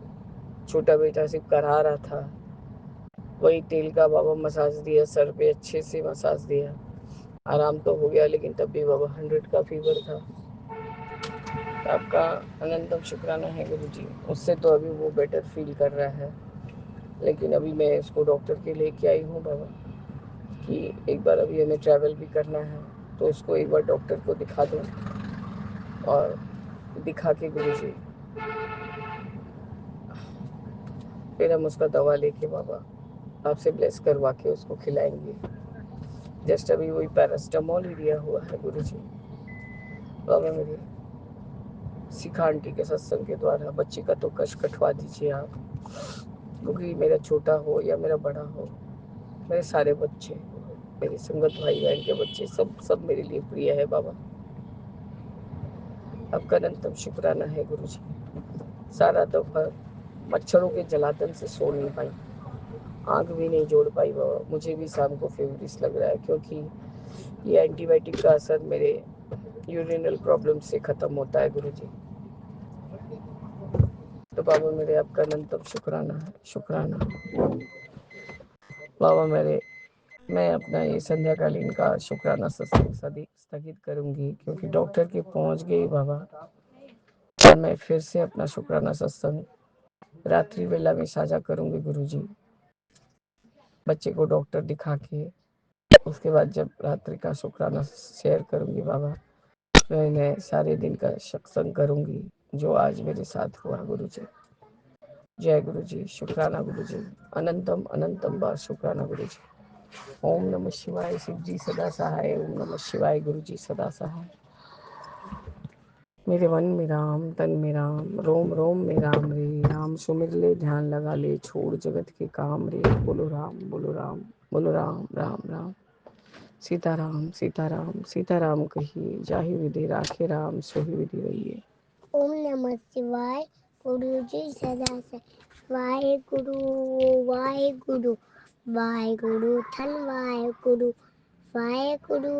[SPEAKER 3] छोटा बेटा सिर्फ करा रहा था, वही तेल का बाबा मसाज दिया, सर पे अच्छे से मसाज दिया, आराम तो हो गया, लेकिन तब भी बाबा 100 का फीवर था। आपका अनंतम शुक्राना है गुरुजी, उससे तो अभी वो बेटर फील कर रहा है। लेकिन अभी मैं इसको डॉक्टर के लेके आई हूँ बाबा, कि एक बार अभी हमें ट्रैवल भी करना है, तो उसको एक बार डॉक्टर को दिखा दूँ, और दिखा के गुरुजी फिर हम उसका दवा लेके बाबा आपसे ब्लेस करवा के उसको खिलाएंगे। जस्ट अभी वही पैरास्टामोल ही दिया हुआ है गुरुजी। बाबा मेरे, शिखा आंटी के सत्संग के द्वारा बच्चे का तो कष्ट कटवा दीजिए आप, क्योंकि मेरा छोटा हो या मेरा बड़ा हो, मेरे सारे बच्चे, मेरे संगत भाई बहन के बच्चे, सब सब मेरे लिए प्रिय है बाबा। आपका अनंतम शुक्राना है गुरुजी। सारा दोपहर मच्छरों के जलातन से सो नहीं पाई, आंख भी नहीं जोड़ पाई बाबा। मुझे भी शाम को फेवरिस लग रहा है, क्योंकि ये एंटीबायोटिक का असर मेरे यूरिनल प्रॉब्लम से ख़त्म होता है गुरुजी। तो बाबा मेरे, आपका अनंतम शुक्राना है, शुक्राना बाबा मेरे। मैं अपना ये संध्याकालीन का शुक्राना सत्संग स्थगित करूंगी, क्योंकि डॉक्टर के पहुंच गई बाबा। और मैं फिर से अपना शुक्राना सत्संग रात्रि वेला में साझा करूंगी गुरुजी, बच्चे को डॉक्टर दिखा के। उसके बाद जब रात्रि का शुक्राना शेयर करूंगी बाबा, मैं सारे दिन का सत्संग करूंगी जो आज मेरे साथ हुआ गुरुजी। जय गुरुजी, शुक्राना गुरुजी, अनंतम अनंतम बार शुक्राना गुरुजी। ओम नमः शिवाय, शिव जी सदा सहाय। ओम नमः शिवाय, गुरु जी सदा सहाय। मेरे मन में राम, तन में राम, रोम रोम में राम रे। राम सुमिर ले, ध्यान लगा ले, छोड़ जगत के काम रे। बोलो राम, बोलो राम, बोलो राम, राम राम। सीताराम सीताराम सीताराम कहिए, जाहि विधि राखे राम, सोहि विधि रहिए। ओम नमः शिवाय, गुरु जी सदा से। वाहे गुरु, वाहे गुरु, वाहे गुरु धन, वाहे गुरु, वाहे गुरु,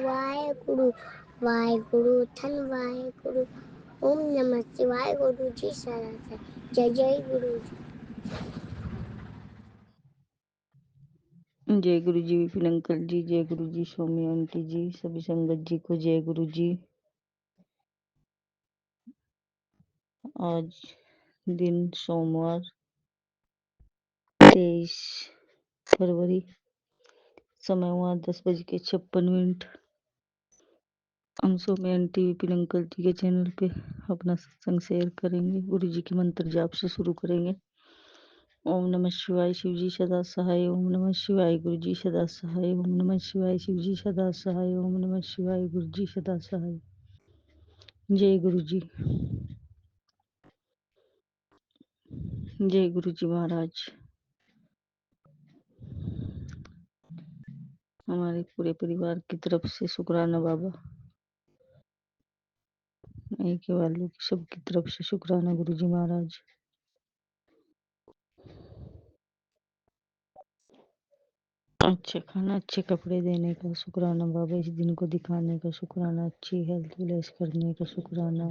[SPEAKER 3] वाहे गुरु, वाहे गुरु धन, वाहे गुरु। ओम नमः शिवाय, गुरु जी सदा से। जय जय गुरु जी।
[SPEAKER 4] जय गुरु जी विपिन अंकल जी, जय गुरु जी सौम्य आंटी जी, सभी संगत जी को जय गुरु जी। आज दिन सोमवार 23 फरवरी, समय हुआ 10:56। हम सौम्य आंटी विपिन अंकल जी के चैनल पे अपना सत्संग शेयर करेंगे। गुरु जी के मंत्र जाप से शुरू करेंगे। ओम नमः शिवाय, शिव जी सदा सहाय। ओम नमः शिवाय, गुरु जी सदा सहाय। ओम नमः शिवाय, शिव जी सदा सहाय। ओम नमः शिवाय, गुरु जी सदा सहाय। जय गुरु जी, जय गुरु जी महाराज। हमारे पूरे परिवार की तरफ से शुक्राना बाबा, के वालों की सबकी तरफ से शुक्राना गुरु जी महाराज। अच्छे खाना, अच्छे कपड़े देने का शुक्राना बाबा, इस दिन को दिखाने का शुक्राना, अच्छी हेल्थ ब्लेस करने का शुक्राना,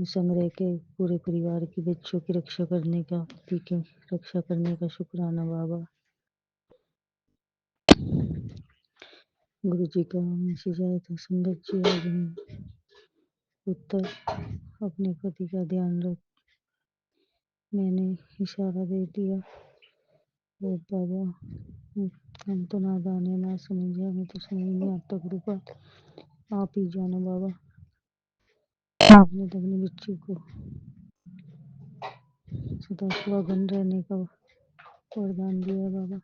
[SPEAKER 4] संग्रह के पूरे परिवार की बच्चों की रक्षा करने का, पति की रक्षा करने का शुक्राना बाबा। गुरु जी का मैसेज आया था, संगत जी आज हम उत्तर अपने पति का ध्यान रख मैंने इशारा दे दिया। ओ बाबा, हम तो नादान है, ना समझे, हमें तो समझ नहीं आता गुरुपा, आप ही जानो बाबा। आपने तो अपनी बच्ची को सदा सुहागन रहने का वरदान दिया है बाबा,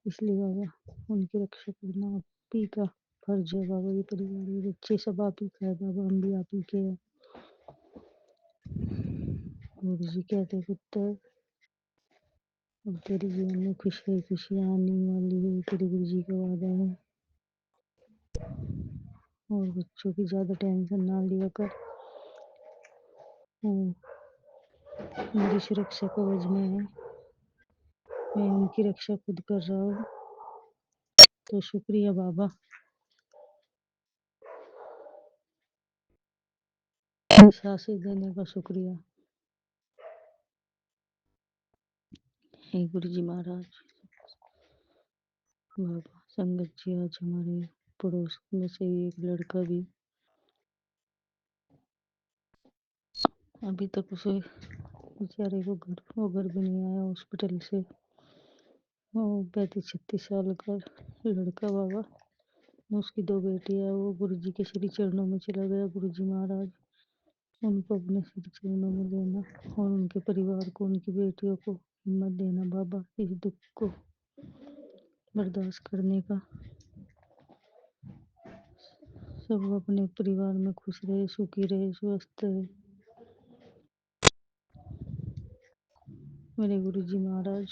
[SPEAKER 4] इसलिए बाबा उनकी रक्षा करना आप ही का फर्ज है बाबा। ये परिवार, ये बच्चे सब आप ही का है बाबा, हम भी आप ही के हैं। गुरु जी कहते पुत्र, अब तेरे जीवन में खुशियाँ आने वाली है, तेरे गुरु जी का वादा है। और बच्चों की ज्यादा टेंशन ना लिया कर, वो मेरी सुरक्षा कवच में है, मैं उनकी रक्षा खुद कर रहा हूँ। तो शुक्रिया बाबा, सांसें देने का शुक्रिया। हे गुरु जी महाराज, बाबा संगत जी, आज हमारे पड़ोस में से एक लड़का भी अभी तक उसे बेचारे को घर भी नहीं आया हॉस्पिटल से। वो 35-36 साल का लड़का बाबा, उसकी 2 बेटियां, वो गुरु जी के श्री चरणों में चला गया। गुरु जी महाराज उनको अपने श्री चरणों में लेना और उनके परिवार को, उनकी बेटियों को हिम्मत देना बाबा, इस दुख को बर्दाश्त करने का। सब अपने परिवार में खुश रहे, सुखी रहे, स्वस्थ रहे। मेरे गुरु जी महाराज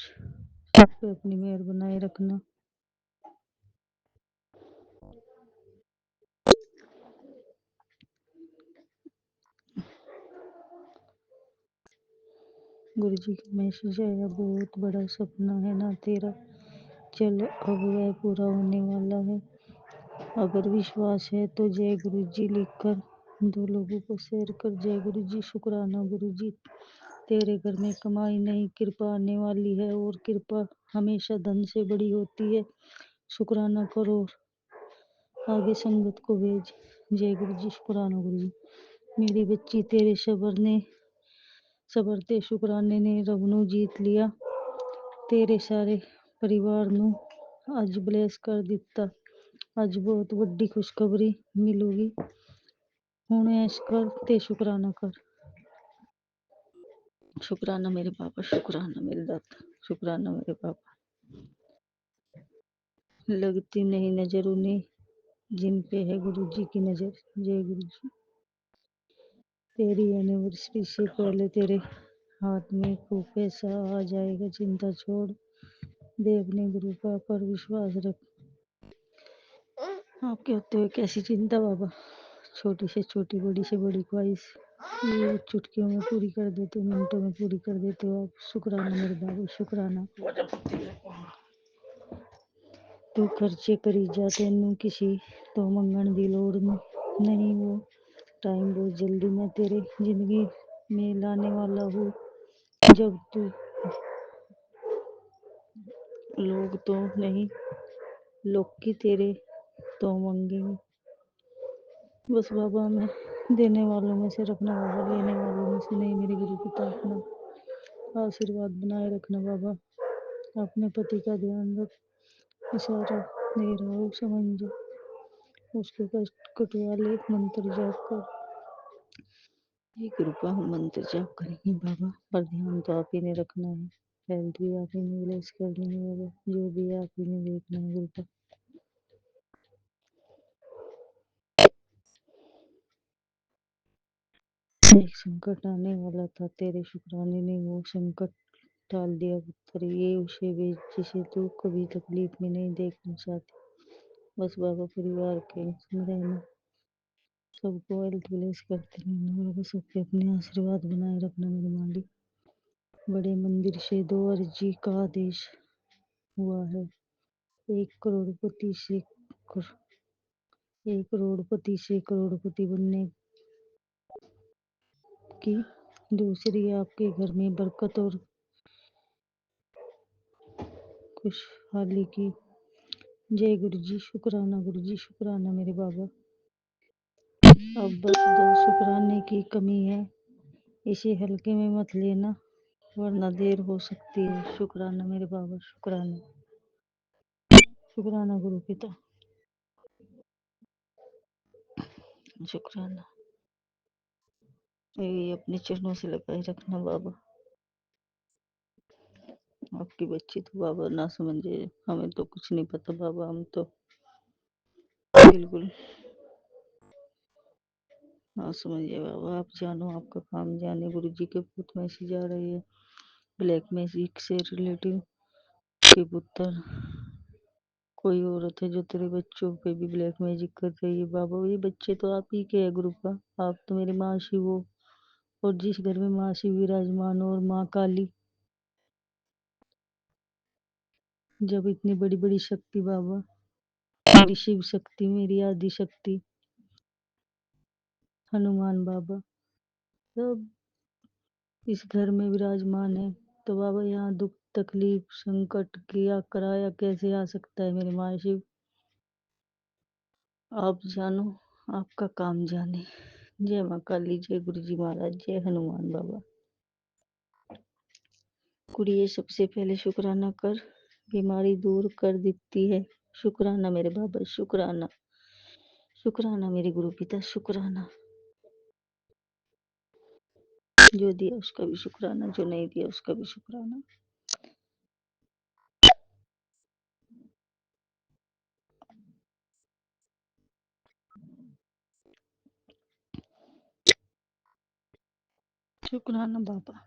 [SPEAKER 4] सब पे अपनी मेहर बनाए रखना। गुरु जी का मैसेज आया, बहुत बड़ा सपना है ना तेरा, चल अब वह पूरा होने वाला है। अगर विश्वास है तो जय गुरु जी लिखकर 2 लोगों को शेयर कर। जय गुरु जी, शुक्राना गुरु जी, तेरे घर में कमाई नहीं, कृपा आने वाली है, और कृपा हमेशा धन से बड़ी होती है। शुक्राना करो, आगे संगत को भेज। जय गुरु जी, शुक्राना गुरु जी। मेरी बच्ची, तेरे सबरते शुक्राने ने रब नू जीत लिया। तेरे सारे परिवार नू अज ब्लेस कर दिता। अज बहुत बड़ी खुशखबरी मिलूगी। हुण ऐश कर ते शुक्राना कर। शुक्राना मेरे पापा, शुक्राना मेरे दाता, शुक्राना मेरे पापा। लगती नहीं नजर उन्हें जिन पे है गुरु जी की नजर। जय गुरु जी। तेरी एनिवर्सरी से पहले तेरे हाथ में खूब पैसा आ जाएगा, चिंता छोड़ दे, अपने गुरु का पर विश्वास रख। आपके होते हुए कैसी चिंता बाबा, छोटी से छोटी, बड़ी से बड़ी ख्वाहिश ये चुटकियों में पूरी कर देते हो, मिनटों में पूरी कर देते हो आप। शुक्राना मेरे बाबू, शुक्राना। तू खर्चे करी जा, तेनू किसी तो मंगण दी लोड़ नहीं। वो टाइम बहुत जल्दी मैं तेरे जिंदगी में लाने वाला हूँ, जब तू लोग तो नहीं, लोग की तेरे तो मंगेंगे। बस बाबा, मैं देने वालों में से रखना बाबा, लेने वालों में से नहीं। मेरे गुरु पिता अपना आशीर्वाद बनाए रखना बाबा। अपने पति का ध्यान रख, इशारा दे रहा हूँ, समझ जा। उसके कष्ट कटवा ले, मंत्र जाप कर। ये कृपा हम मंत्र जाप करेंगे बाबा, पर ध्यान तो आप ही ने रखना है। हेल्थ भी आप ही ने ब्लेस करनी है बाबा, जो भी आप ही ने देखना है गुरुपा। एक संकट आने वाला था, तेरे शुक्राने ने वो संकट टाल दिया पुत्र। ये उसे भेज जिसे तू कभी तकलीफ में नहीं देखना चाहती। बस बाबा परिवार के संग रहना, सबको हेल्थ ब्लेस करते रहना बाबा, सबके अपने आशीर्वाद बनाए रखना मेरे मालिक। बड़े मंदिर से 2 अर्जी का आदेश हुआ है। एक करोड़पति से करोड़पति बनने की, दूसरी आपके घर में बरकत और खुशहाली की। जय गुरु जी, शुक्राना गुरु जी, शुक्राना मेरे बाबा। अब बस 2 शुक्राने की कमी है, इसे हल्के में मत लेना, वरना देर हो सकती है। शुक्राना मेरे बाबा, शुक्राना। शुक्राना गुरु पिता, शुक्राना। ये अपने चरणों से लगाए रखना बाबा। आपकी बच्ची तो बाबा ना समझे, हमें तो कुछ नहीं पता बाबा, हम तो बिल्कुल ना समझिए बाबा। आप जानो, आपका काम जाने। गुरु जी के पुत मैसेज आ रही है, ब्लैक मैजिक से रिलेटिव के पुत्र कोई औरत है जो तेरे बच्चों पे भी ब्लैक मैजिक कर रही है बाबा। ये बच्चे तो आप ही के है गुरु का, आप तो मेरी माँ शिव हो, और जिस घर में माँ शिव विराजमान हो और माँ काली, जब इतनी बड़ी बड़ी शक्ति बाबा, मेरी शिव शक्ति, मेरी आदि शक्ति हनुमान बाबा सब इस घर में विराजमान है, तो बाबा यहाँ दुख तकलीफ संकट किया कराया कैसे आ सकता है मेरे माँ शिव। आप जानो, आपका काम जाने। जय माँ काली, जय गुरु जी महाराज, जय हनुमान बाबा। कुड़िए सबसे पहले शुक्राना कर, बीमारी दूर कर देती है। शुक्राना मेरे बाबा, शुक्राना। शुक्राना मेरे गुरु पिता, शुक्राना। जो दिया उसका भी शुक्राना, जो नहीं दिया उसका भी शुक्राना। शुक्राना बाबा।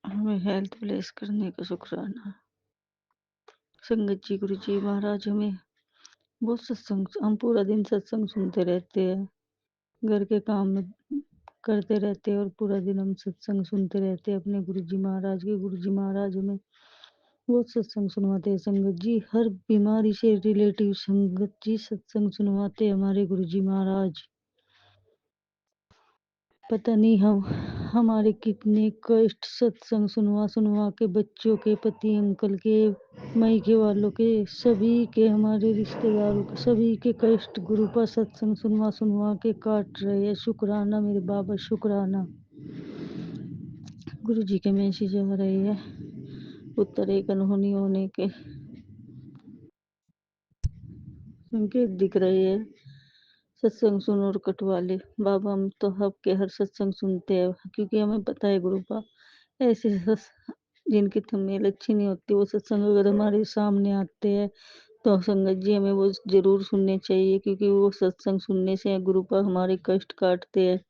[SPEAKER 4] हमें हेल्थ ब्लेस करने का शुक्राना। संगत जी, गुरु जी महाराज, हमें बहुत सत्संग, हम पूरा दिन सत्संग सुनते रहते हैं, घर के काम में करते रहते हैं, और पूरा दिन हम सत्संग सुनते रहते हैं अपने गुरु जी महाराज के। गुरु जी महाराज हमें बहुत सत्संग सुनवाते हैं। संगत जी, हर बीमारी से रिलेटिव संगत जी सत्संग सुनवाते हैं हमारे गुरु जी महाराज। पता नहीं हम हमारे कितने कष्ट सत्संग सुनवा सुनवा के, बच्चों के, पति अंकल के, मायके वालों के, सभी के, हमारे रिश्तेदारों के, सभी के कष्ट गुरु पर सत्संग सुनवा सुनवा के काट रहे हैं। शुक्राना मेरे बाबा, शुक्राना। गुरु जी के मैसेज आ रहे हैं, उत्तर एक अनहोनी होने के संकेत दिख रहे हैं। सत्संग सुनो और कटवा ले बाबा। हम तो आपके हर सत्संग सुनते हैं, क्योंकि हमें पता है गुरु का, ऐसे जिनकी थंबनेल अच्छी नहीं होती वो सत्संग अगर हमारे सामने आते हैं तो संगत जी हमें वो जरूर सुनने चाहिए, क्योंकि वो सत्संग सुनने से गुरु पर हमारे कष्ट काटते हैं।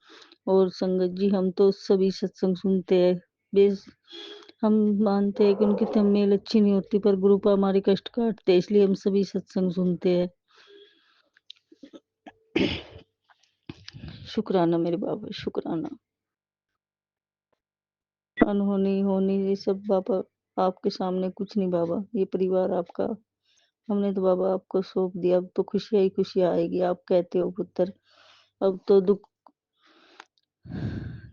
[SPEAKER 4] और संगत जी, हम तो सभी सत्संग सुनते हैं, बेस हम मानते हैं कि उनकी थंबनेल अच्छी नहीं होती, पर गुरु पर हमारे कष्ट काटते हैं, इसलिए हम सभी सत्संग सुनते हैं। शुक्राना मेरे बाबा, शुक्राना। अनहोनी होनी ये सब बाबा आपके सामने कुछ नहीं बाबा, ये परिवार आपका, हमने तो बाबा आपको सौंप दिया। अब तो खुशियाँ ही खुशियाँ आएगी। आप कहते हो पुत्र, अब तो दुख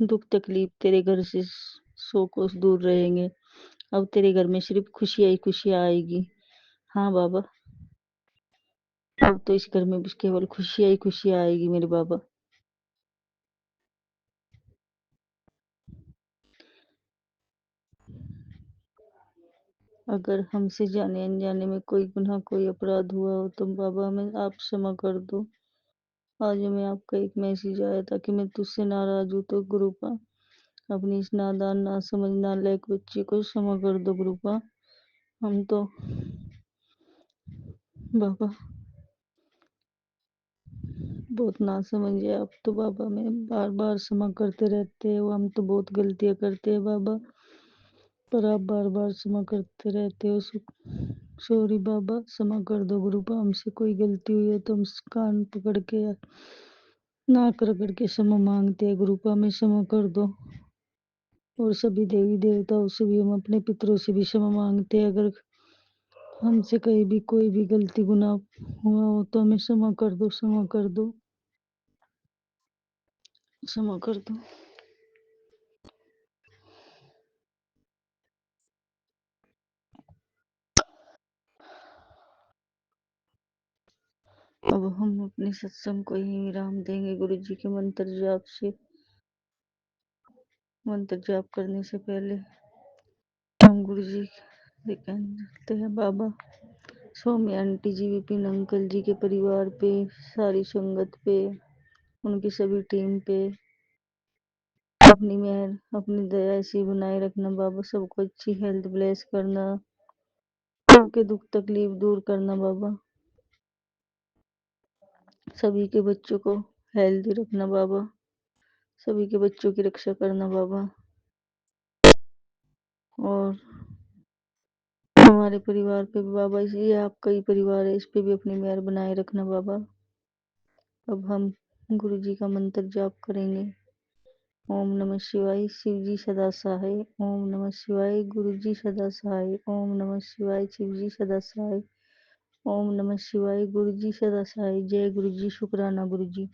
[SPEAKER 4] दुख तकलीफ तेरे घर से 100 कोस दूर रहेंगे। अब तेरे घर में सिर्फ खुशियाँ ही खुशियाँ आएगी। हाँ बाबा, अब तो इस घर में बस केवल खुशियाँ ही खुशियाँ आएगी मेरे बाबा। अगर हमसे जाने अनजाने में कोई गुनाह, कोई अपराध हुआ हो तो बाबा हमें आप क्षमा कर दो। आज हमें आपका एक मैसेज आया था कि मैं तुझसे नाराज हूँ, तो गुरुपा अपनी इस नादान ना समझ नालायक बच्ची को क्षमा कर दो गुरुपा। हम तो बाबा बहुत ना समझे, आप तो बाबा में बार बार क्षमा करते रहते हो। हम तो बहुत गलतियाँ करते हैं बाबा, पर आप बार बार क्षमा करते रहते हो। सॉरी बाबा, क्षमा कर दो गुरुपा। हमसे कोई गलती हुई है तो हम कान पकड़ के या नाक रगड़ के क्षमा मांगते हैं गुरुपा, हमें क्षमा कर दो। और सभी देवी देवताओं से भी, हम अपने पितरों से भी क्षमा मांगते हैं। अगर हमसे कहीं भी कोई भी गलती गुनाह हुआ हो तो हमें क्षमा कर दो, क्षमा कर दो, क्षमा कर दो। अब हम अपने सत्संग को यहीं विराम देंगे गुरु जी के मंत्र जाप से। मंत्र जाप करने से पहले हम गुरु जी से कहने चलते हैं, बाबा स्वामी आंटी जी, विपिन अंकल जी के परिवार पे, सारी संगत पे, उनकी सभी टीम पे अपनी मेहर, अपनी दया ऐसी बनाए रखना बाबा। सबको अच्छी हेल्थ ब्लेस करना, सबके दुख तकलीफ दूर करना बाबा। सभी के बच्चों को हेल्दी रखना बाबा। सभी के बच्चों की रक्षा करना बाबा। और हमारे परिवार पे भी बाबा, ये आपका ही परिवार है, इस पे भी अपनी मेहर बनाए रखना बाबा। अब हम गुरु जी का मंत्र जाप करेंगे। ओम नमः शिवाय, शिव जी सदा सहाय। ओम नमः शिवाय, गुरु जी सदा सहाय। ओम नमः शिवाय, शिव जी सदा सहाय। ओम नमः शिवाय, गुरु जी सदा सहाय। जय गुरु जी, शुक्राना गुरु जी।